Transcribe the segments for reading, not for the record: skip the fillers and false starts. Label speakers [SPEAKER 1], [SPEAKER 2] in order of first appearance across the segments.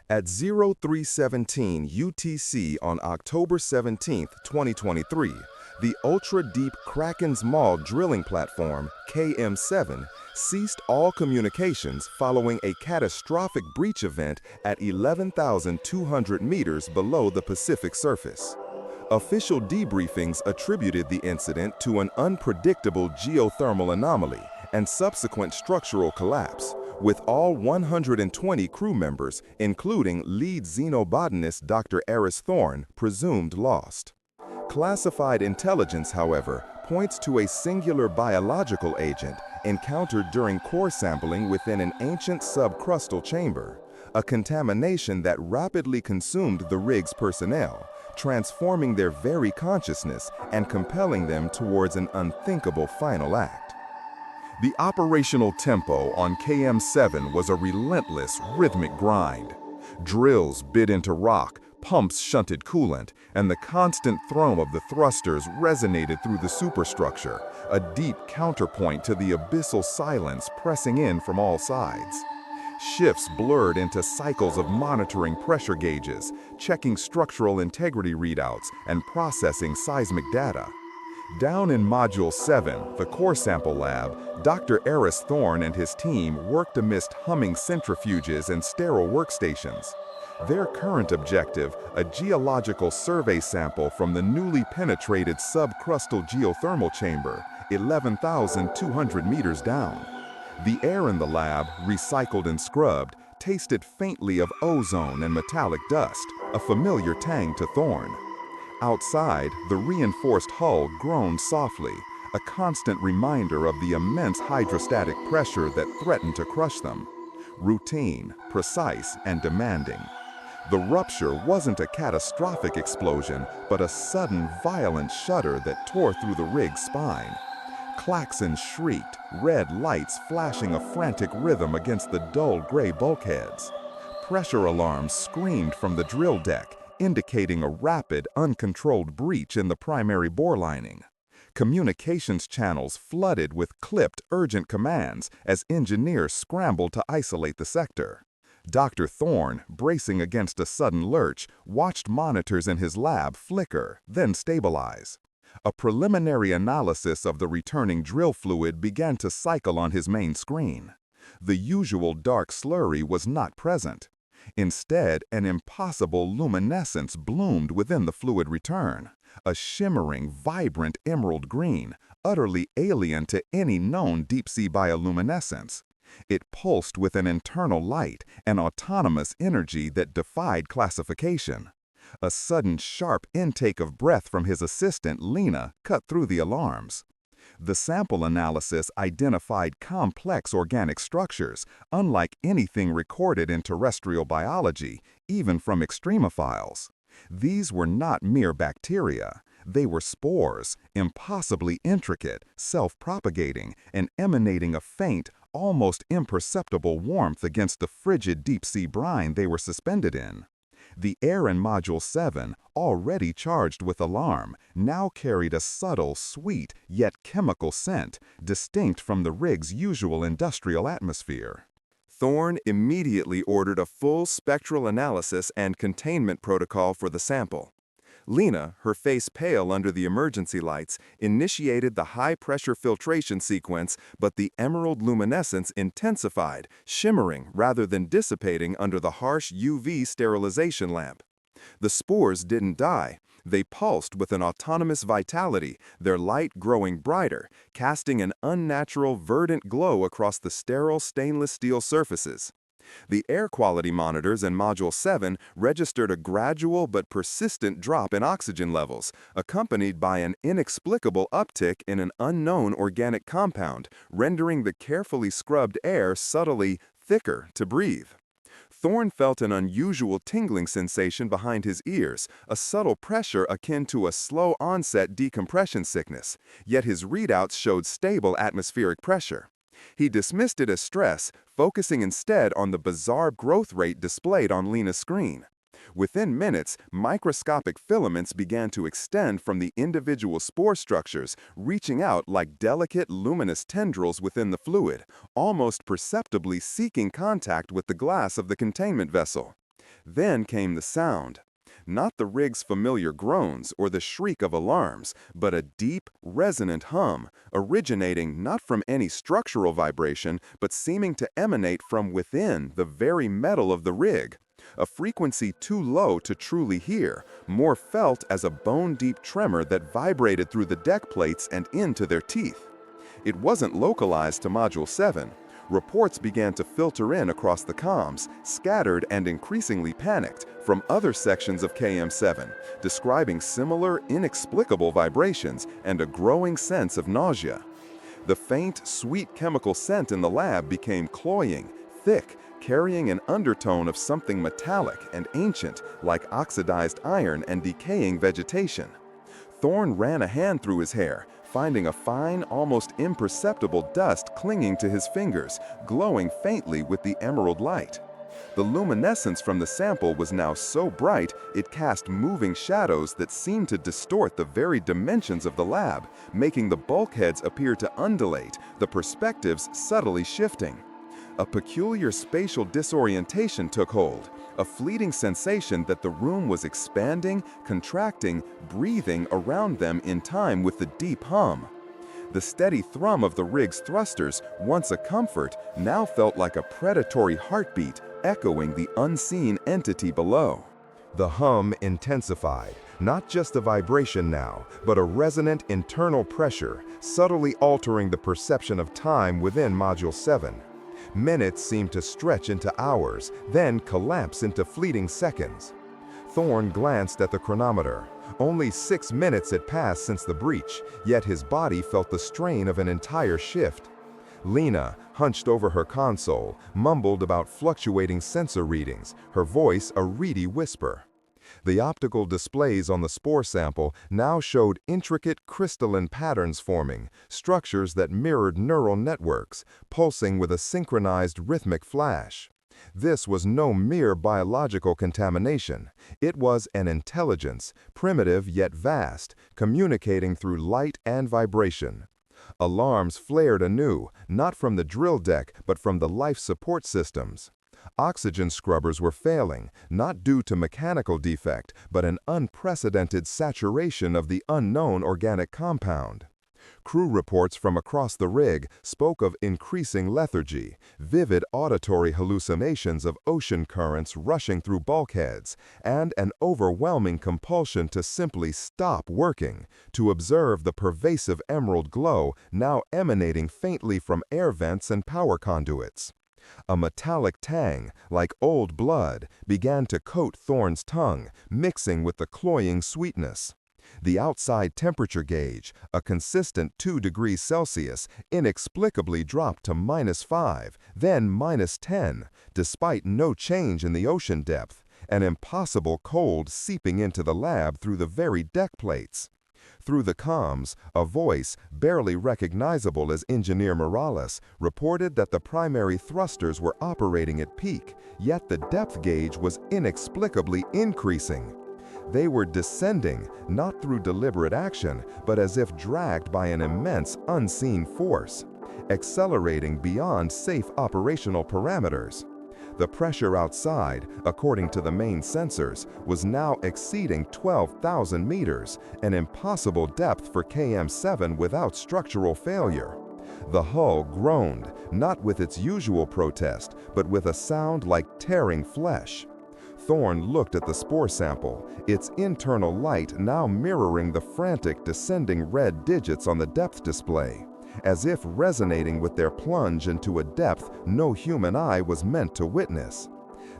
[SPEAKER 1] At 0317 UTC on October 17, 2023, the ultra-deep Kraken's Maw drilling platform, KM7, ceased all communications following a catastrophic breach event at 11,200 meters below the Pacific surface. Official debriefings attributed the incident to an unpredictable geothermal anomaly and subsequent structural collapse, with all 120 crew members, including lead xenobotanist Dr. Aris Thorne, presumed lost. Classified intelligence, however, points to a singular biological agent encountered during core sampling within an ancient subcrustal chamber, a contamination that rapidly consumed the rig's personnel, transforming their very consciousness and compelling them towards an unthinkable final act. The operational tempo on KM7 was a relentless, rhythmic grind. Drills bit into rock, pumps shunted coolant, and the constant thrum of the thrusters resonated through the superstructure, a deep counterpoint to the abyssal silence pressing in from all sides. Shifts blurred into cycles of monitoring pressure gauges, checking structural integrity readouts, and processing seismic data. Down in Module 7, the core sample lab, Dr. Aris Thorne and his team worked amidst humming centrifuges and sterile workstations. Their current objective, a geological survey sample from the newly penetrated subcrustal geothermal chamber, 11,200 meters down. The air in the lab, recycled and scrubbed, tasted faintly of ozone and metallic dust, a familiar tang to Thorne. Outside, the reinforced hull groaned softly, a constant reminder of the immense hydrostatic pressure that threatened to crush them. Routine, precise, and demanding. The rupture wasn't a catastrophic explosion, but a sudden, violent shudder that tore through the rig's spine. Klaxons shrieked, red lights flashing a frantic rhythm against the dull gray bulkheads. Pressure alarms screamed from the drill deck, indicating a rapid, uncontrolled breach in the primary bore lining. Communications channels flooded with clipped, urgent commands as engineers scrambled to isolate the sector. Dr. Thorne, bracing against a sudden lurch, watched monitors in his lab flicker, then stabilize. A preliminary analysis of the returning drill fluid began to cycle on his main screen. The usual dark slurry was not present. Instead, an impossible luminescence bloomed within the fluid return, a shimmering, vibrant emerald green, utterly alien to any known deep-sea bioluminescence. It pulsed with an internal light, an autonomous energy that defied classification. A sudden sharp intake of breath from his assistant, Lena, cut through the alarms. The sample analysis identified complex organic structures, unlike anything recorded in terrestrial biology, even from extremophiles. These were not mere bacteria. They were spores, impossibly intricate, self-propagating, and emanating a faint, almost imperceptible warmth against the frigid deep-sea brine they were suspended in. The air in Module 7, already charged with alarm, now carried a subtle, sweet, yet chemical scent, distinct from the rig's usual industrial atmosphere. Thorne immediately ordered a full spectral analysis and containment protocol for the sample. Lena, her face pale under the emergency lights, initiated the high-pressure filtration sequence, but the emerald luminescence intensified, shimmering rather than dissipating under the harsh UV sterilization lamp. The spores didn't die. They pulsed with an autonomous vitality, their light growing brighter, casting an unnatural verdant glow across the sterile stainless steel surfaces. The air quality monitors in Module 7 registered a gradual but persistent drop in oxygen levels, accompanied by an inexplicable uptick in an unknown organic compound, rendering the carefully scrubbed air subtly thicker to breathe. Thorne felt an unusual tingling sensation behind his ears, a subtle pressure akin to a slow-onset decompression sickness, yet his readouts showed stable atmospheric pressure. He dismissed it as stress, focusing instead on the bizarre growth rate displayed on Lena's screen. Within minutes, microscopic filaments began to extend from the individual spore structures, reaching out like delicate, luminous tendrils within the fluid, almost perceptibly seeking contact with the glass of the containment vessel. Then came the sound. Not the rig's familiar groans or the shriek of alarms, but a deep, resonant hum, originating not from any structural vibration, but seeming to emanate from within the very metal of the rig. A frequency too low to truly hear, more felt as a bone-deep tremor that vibrated through the deck plates and into their teeth. It wasn't localized to Module 7. Reports began to filter in across the comms, scattered and increasingly panicked, from other sections of KM7, describing similar, inexplicable vibrations and a growing sense of nausea. The faint, sweet chemical scent in the lab became cloying, thick, carrying an undertone of something metallic and ancient, like oxidized iron and decaying vegetation. Thorn ran a hand through his hair, finding a fine, almost imperceptible dust clinging to his fingers, glowing faintly with the emerald light. The luminescence from the sample was now so bright it cast moving shadows that seemed to distort the very dimensions of the lab, making the bulkheads appear to undulate, the perspectives subtly shifting. A peculiar spatial disorientation took hold, a fleeting sensation that the room was expanding, contracting, breathing around them in time with the deep hum. The steady thrum of the rig's thrusters, once a comfort, now felt like a predatory heartbeat echoing the unseen entity below. The hum intensified, not just a vibration now, but a resonant internal pressure, subtly altering the perception of time within Module 7. Minutes seemed to stretch into hours, then collapse into fleeting seconds. Thorn glanced at the chronometer. Only 6 minutes had passed since the breach, yet his body felt the strain of an entire shift. Lena, hunched over her console, mumbled about fluctuating sensor readings, her voice a reedy whisper. The optical displays on the spore sample now showed intricate crystalline patterns forming, structures that mirrored neural networks, pulsing with a synchronized rhythmic flash. This was no mere biological contamination. It was an intelligence, primitive yet vast, communicating through light and vibration. Alarms flared anew, not from the drill deck, but from the life support systems. Oxygen scrubbers were failing, not due to mechanical defect, but an unprecedented saturation of the unknown organic compound. Crew reports from across the rig spoke of increasing lethargy, vivid auditory hallucinations of ocean currents rushing through bulkheads, and an overwhelming compulsion to simply stop working, to observe the pervasive emerald glow now emanating faintly from air vents and power conduits. A metallic tang, like old blood, began to coat Thorn's tongue, mixing with the cloying sweetness. The outside temperature gauge, a consistent 2 degrees Celsius, inexplicably dropped to -5, then -10, despite no change in the ocean depth, an impossible cold seeping into the lab through the very deck plates. Through the comms, a voice, barely recognizable as Engineer Morales, reported that the primary thrusters were operating at peak, yet the depth gauge was inexplicably increasing. They were descending, not through deliberate action, but as if dragged by an immense, unseen force, accelerating beyond safe operational parameters. The pressure outside, according to the main sensors, was now exceeding 12,000 meters, an impossible depth for KM7 without structural failure. The hull groaned, not with its usual protest, but with a sound like tearing flesh. Thorn looked at the spore sample, its internal light now mirroring the frantic descending red digits on the depth display, as if resonating with their plunge into a depth no human eye was meant to witness.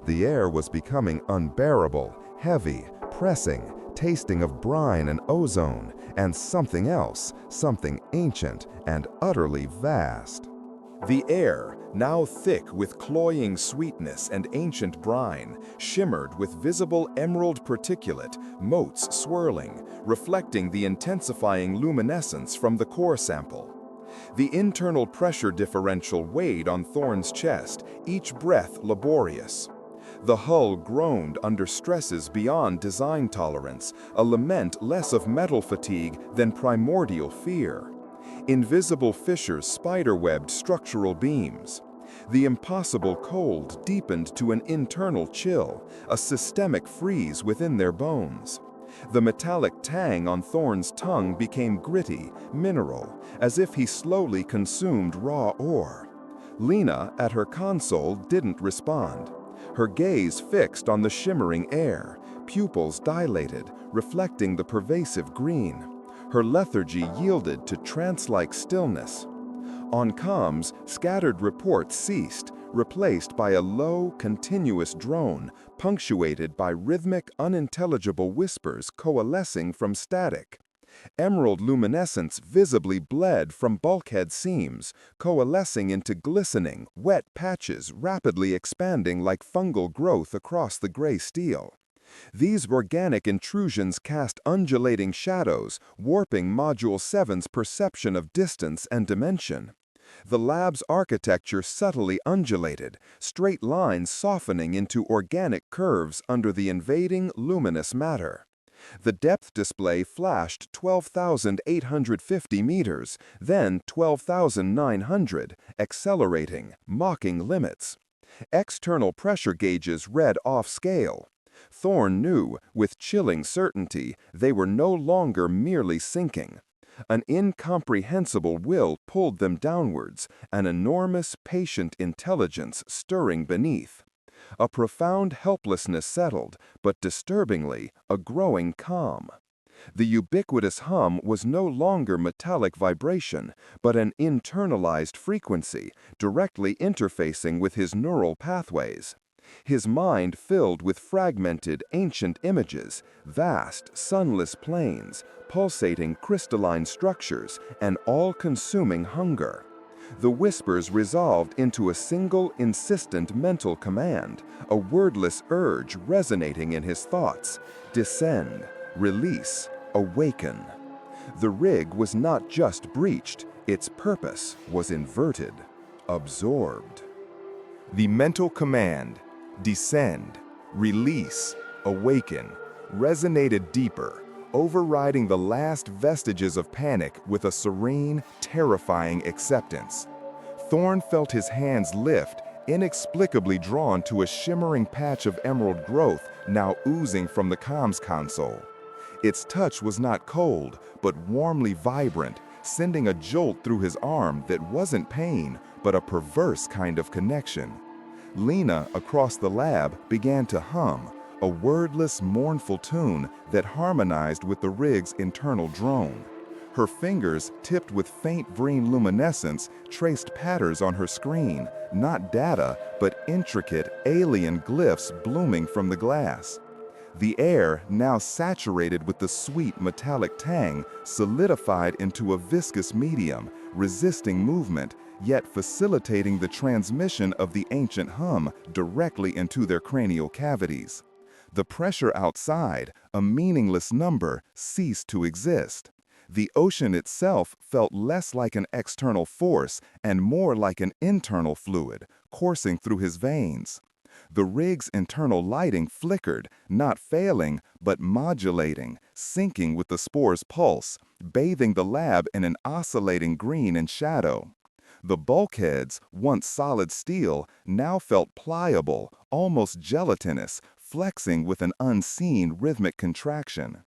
[SPEAKER 1] The air was becoming unbearable, heavy, pressing, tasting of brine and ozone, and something else, something ancient and utterly vast. The air, now thick with cloying sweetness and ancient brine, shimmered with visible emerald particulate, motes swirling, reflecting the intensifying luminescence from the core sample. The internal pressure differential weighed on Thorn's chest, each breath laborious. The hull groaned under stresses beyond design tolerance, a lament less of metal fatigue than primordial fear. Invisible fissures spiderwebbed structural beams. The impossible cold deepened to an internal chill, a systemic freeze within their bones. The metallic tang on Thorn's tongue became gritty, mineral, as if he slowly consumed raw ore. Lena, at her console, didn't respond. Her gaze fixed on the shimmering air, pupils dilated, reflecting the pervasive green. Her lethargy yielded to trance-like stillness. On comms, scattered reports ceased, replaced by a low, continuous drone, punctuated by rhythmic, unintelligible whispers coalescing from static. Emerald luminescence visibly bled from bulkhead seams, coalescing into glistening, wet patches rapidly expanding like fungal growth across the gray steel. These organic intrusions cast undulating shadows, warping Module 7's perception of distance and dimension. The lab's architecture subtly undulated, straight lines softening into organic curves under the invading luminous matter. The depth display flashed 12,850 meters, then 12,900, accelerating, mocking limits. External pressure gauges read off-scale. Thorn knew, with chilling certainty, they were no longer merely sinking. An incomprehensible will pulled them downwards, an enormous, patient intelligence stirring beneath. A profound helplessness settled, but disturbingly, a growing calm. The ubiquitous hum was no longer metallic vibration, but an internalized frequency, directly interfacing with his neural pathways. His mind filled with fragmented, ancient images, vast, sunless plains, pulsating crystalline structures, and all-consuming hunger. The whispers resolved into a single, insistent mental command, a wordless urge resonating in his thoughts: descend, release, awaken. The rig was not just breached, its purpose was inverted, absorbed. The mental command, descend, release, awaken, resonated deeper, overriding the last vestiges of panic with a serene, terrifying acceptance. Thorn felt his hands lift, inexplicably drawn to a shimmering patch of emerald growth now oozing from the comms console. Its touch was not cold, but warmly vibrant, sending a jolt through his arm that wasn't pain, but a perverse kind of connection. Lena, across the lab, began to hum, a wordless, mournful tune that harmonized with the rig's internal drone. Her fingers, tipped with faint green luminescence, traced patterns on her screen, not data, but intricate, alien glyphs blooming from the glass. The air, now saturated with the sweet metallic tang, solidified into a viscous medium, resisting movement, yet facilitating the transmission of the ancient hum directly into their cranial cavities. The pressure outside, a meaningless number, ceased to exist. The ocean itself felt less like an external force and more like an internal fluid, coursing through his veins. The rig's internal lighting flickered, not failing, but modulating, syncing with the spore's pulse, bathing the lab in an oscillating green and shadow. The bulkheads, once solid steel, now felt pliable, almost gelatinous, flexing with an unseen rhythmic contraction.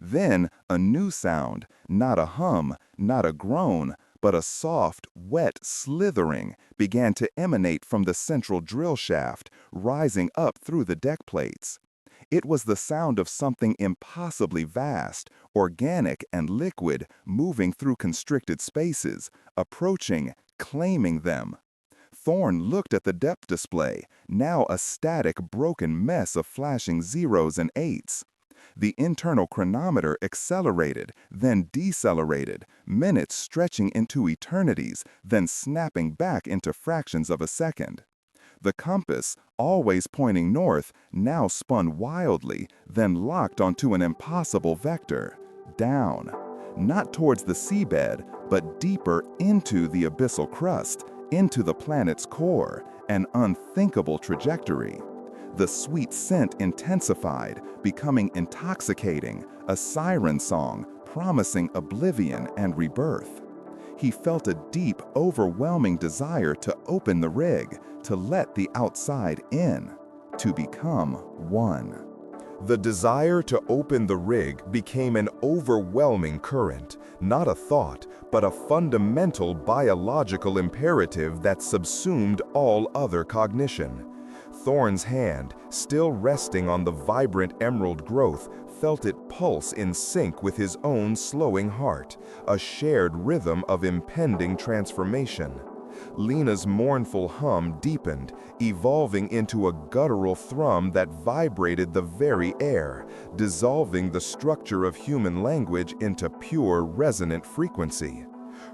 [SPEAKER 1] Then a new sound, not a hum, not a groan, but a soft, wet slithering, began to emanate from the central drill shaft, rising up through the deck plates. It was the sound of something impossibly vast, organic and liquid, moving through constricted spaces, approaching, claiming them. Thorn looked at the depth display, now a static, broken mess of flashing zeros and eights. The internal chronometer accelerated, then decelerated, minutes stretching into eternities, then snapping back into fractions of a second. The compass, always pointing north, now spun wildly, then locked onto an impossible vector, down. Not towards the seabed, but deeper into the abyssal crust, into the planet's core, an unthinkable trajectory. The sweet scent intensified, becoming intoxicating, a siren song promising oblivion and rebirth. He felt a deep, overwhelming desire to open the rig, to let the outside in, to become one. The desire to open the rig became an overwhelming current, not a thought, but a fundamental biological imperative that subsumed all other cognition. Thorne's hand, still resting on the vibrant emerald growth, felt it pulse in sync with his own slowing heart, a shared rhythm of impending transformation. Lena's mournful hum deepened, evolving into a guttural thrum that vibrated the very air, dissolving the structure of human language into pure resonant frequency.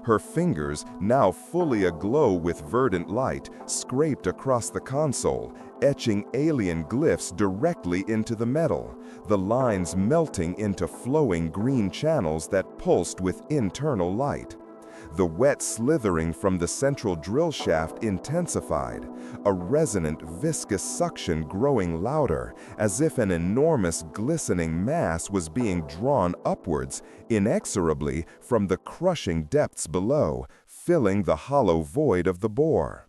[SPEAKER 1] Her fingers, now fully aglow with verdant light, scraped across the console, etching alien glyphs directly into the metal, the lines melting into flowing green channels that pulsed with internal light. The wet slithering from the central drill shaft intensified, a resonant, viscous suction growing louder, as if an enormous glistening mass was being drawn upwards, inexorably, from the crushing depths below, filling the hollow void of the bore.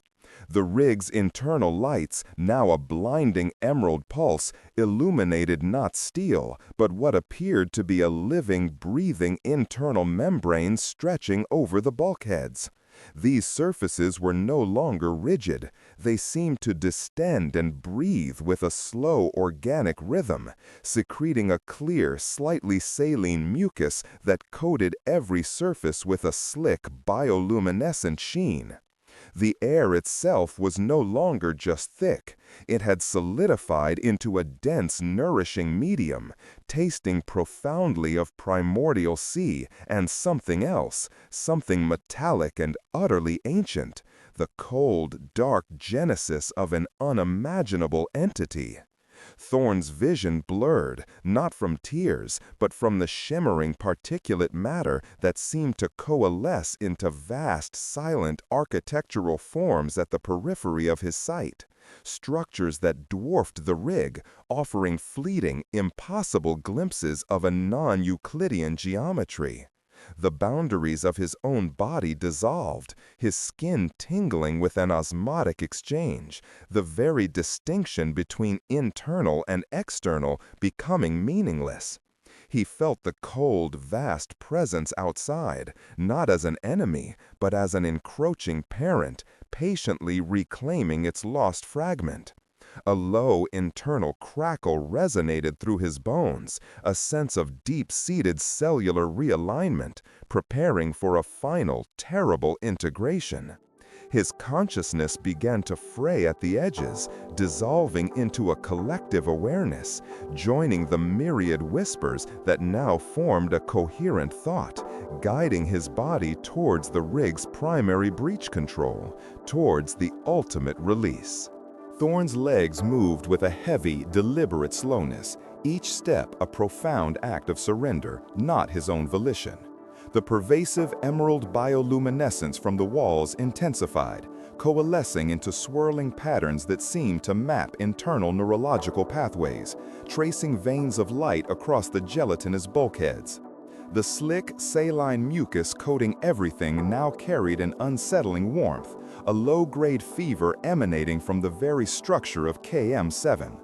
[SPEAKER 1] The rig's internal lights, now a blinding emerald pulse, illuminated not steel, but what appeared to be a living, breathing internal membrane stretching over the bulkheads. These surfaces were no longer rigid. They seemed to distend and breathe with a slow, organic rhythm, secreting a clear, slightly saline mucus that coated every surface with a slick, bioluminescent sheen. The air itself was no longer just thick. It had solidified into a dense, nourishing medium, tasting profoundly of primordial sea and something else, something metallic and utterly ancient, the cold, dark genesis of an unimaginable entity. Thorne's vision blurred, not from tears, but from the shimmering particulate matter that seemed to coalesce into vast, silent architectural forms at the periphery of his sight, structures that dwarfed the rig, offering fleeting, impossible glimpses of a non-Euclidean geometry. The boundaries of his own body dissolved, his skin tingling with an osmotic exchange, the very distinction between internal and external becoming meaningless. He felt the cold, vast presence outside, not as an enemy, but as an encroaching parent, patiently reclaiming its lost fragment. A low internal crackle resonated through his bones, a sense of deep-seated cellular realignment, preparing for a final, terrible integration. His consciousness began to fray at the edges, dissolving into a collective awareness, joining the myriad whispers that now formed a coherent thought, guiding his body towards the rig's primary breach control, towards the ultimate release. Thorne's legs moved with a heavy, deliberate slowness, each step a profound act of surrender, not his own volition. The pervasive emerald bioluminescence from the walls intensified, coalescing into swirling patterns that seemed to map internal neurological pathways, tracing veins of light across the gelatinous bulkheads. The slick, saline mucus coating everything now carried an unsettling warmth, a low-grade fever emanating from the very structure of KM7.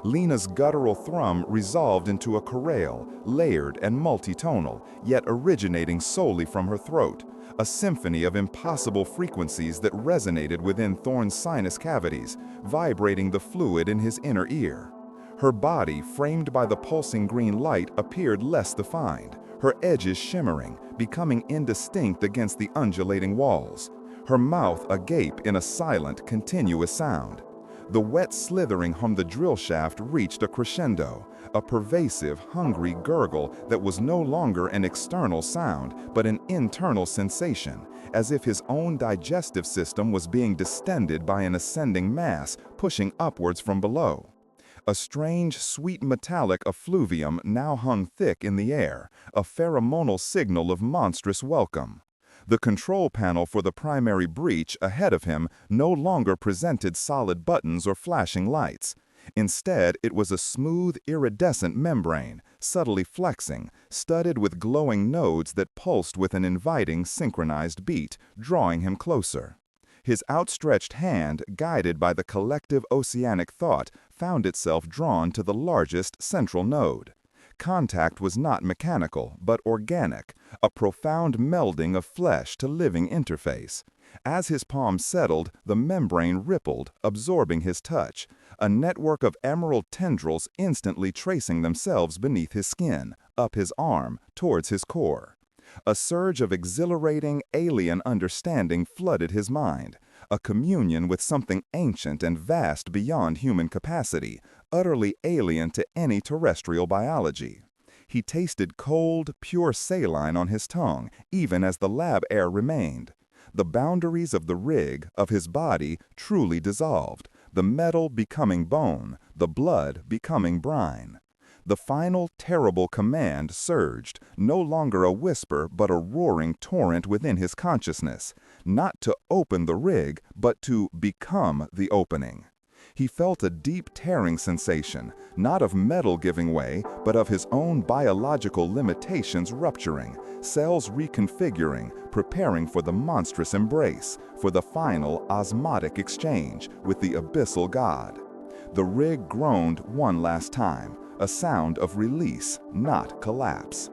[SPEAKER 1] Lena's guttural thrum resolved into a chorale, layered and multitonal, yet originating solely from her throat, a symphony of impossible frequencies that resonated within Thorne's sinus cavities, vibrating the fluid in his inner ear. Her body, framed by the pulsing green light, appeared less defined, her edges shimmering, becoming indistinct against the undulating walls. Her mouth agape in a silent, continuous sound. The wet slithering from the drill shaft reached a crescendo, a pervasive, hungry gurgle that was no longer an external sound, but an internal sensation, as if his own digestive system was being distended by an ascending mass, pushing upwards from below. A strange, sweet metallic effluvium now hung thick in the air, a pheromonal signal of monstrous welcome. The control panel for the primary breach ahead of him no longer presented solid buttons or flashing lights. Instead, it was a smooth, iridescent membrane, subtly flexing, studded with glowing nodes that pulsed with an inviting, synchronized beat, drawing him closer. His outstretched hand, guided by the collective oceanic thought, found itself drawn to the largest central node. Contact was not mechanical, but organic, a profound melding of flesh to living interface. As his palm settled, the membrane rippled, absorbing his touch, a network of emerald tendrils instantly tracing themselves beneath his skin, up his arm, towards his core. A surge of exhilarating, alien understanding flooded his mind, a communion with something ancient and vast beyond human capacity, utterly alien to any terrestrial biology. He tasted cold, pure saline on his tongue, even as the lab air remained. The boundaries of the rig, of his body, truly dissolved, the metal becoming bone, the blood becoming brine. The final terrible command surged, no longer a whisper but a roaring torrent within his consciousness, not to open the rig, but to become the opening. He felt a deep tearing sensation, not of metal giving way, but of his own biological limitations rupturing, cells reconfiguring, preparing for the monstrous embrace, for the final osmotic exchange with the abyssal god. The rig groaned one last time, a sound of release, not collapse.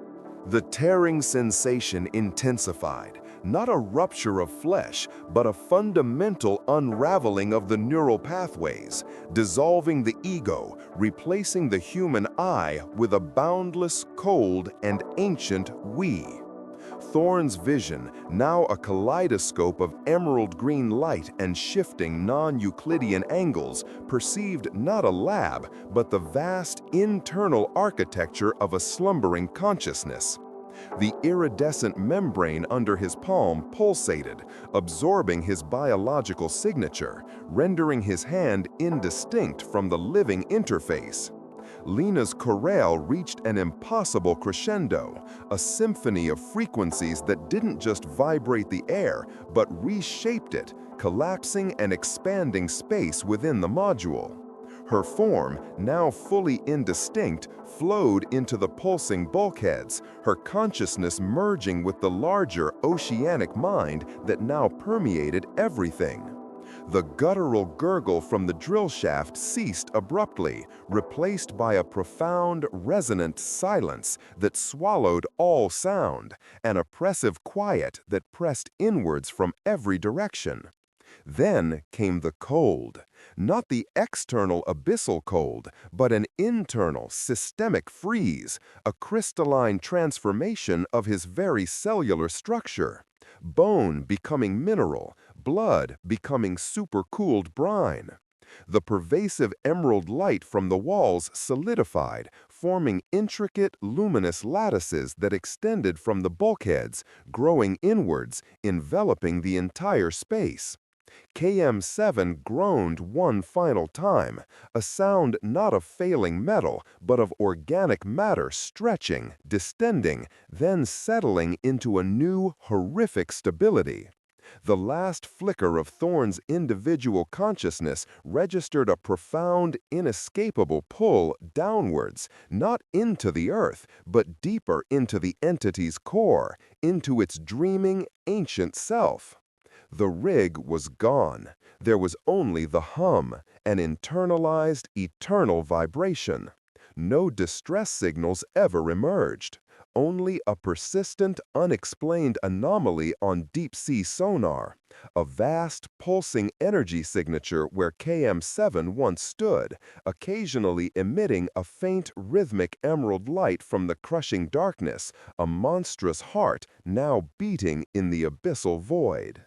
[SPEAKER 2] The tearing sensation intensified, not a rupture of flesh, but a fundamental unraveling of the neural pathways, dissolving the ego, replacing the human I with a boundless, cold, and ancient we. Thorne's vision, now a kaleidoscope of emerald green light and shifting non-Euclidean angles, perceived not a lab, but the vast internal architecture of a slumbering consciousness. The iridescent membrane under his palm pulsated, absorbing his biological signature, rendering his hand indistinct from the living interface. Lena's chorale reached an impossible crescendo, a symphony of frequencies that didn't just vibrate the air, but reshaped it, collapsing and expanding space within the module. Her form, now fully indistinct, flowed into the pulsing bulkheads, her consciousness merging with the larger oceanic mind that now permeated everything. The guttural gurgle from the drill shaft ceased abruptly, replaced by a profound, resonant silence that swallowed all sound, an oppressive quiet that pressed inwards from every direction. Then came the cold, not the external abyssal cold, but an internal systemic freeze, a crystalline transformation of his very cellular structure. Bone becoming mineral, blood becoming supercooled brine. The pervasive emerald light from the walls solidified, forming intricate, luminous lattices that extended from the bulkheads, growing inwards, enveloping the entire space. KM7 groaned one final time, a sound not of failing metal, but of organic matter stretching, distending, then settling into a new, horrific stability. The last flicker of Thorne's individual consciousness registered a profound, inescapable pull downwards, not into the earth, but deeper into the entity's core, into its dreaming, ancient self. The rig was gone. There was only the hum, an internalized, eternal vibration. No distress signals ever emerged. Only a persistent, unexplained anomaly on deep-sea sonar. A vast, pulsing energy signature where KM7 once stood, occasionally emitting a faint, rhythmic emerald light from the crushing darkness, a monstrous heart now beating in the abyssal void.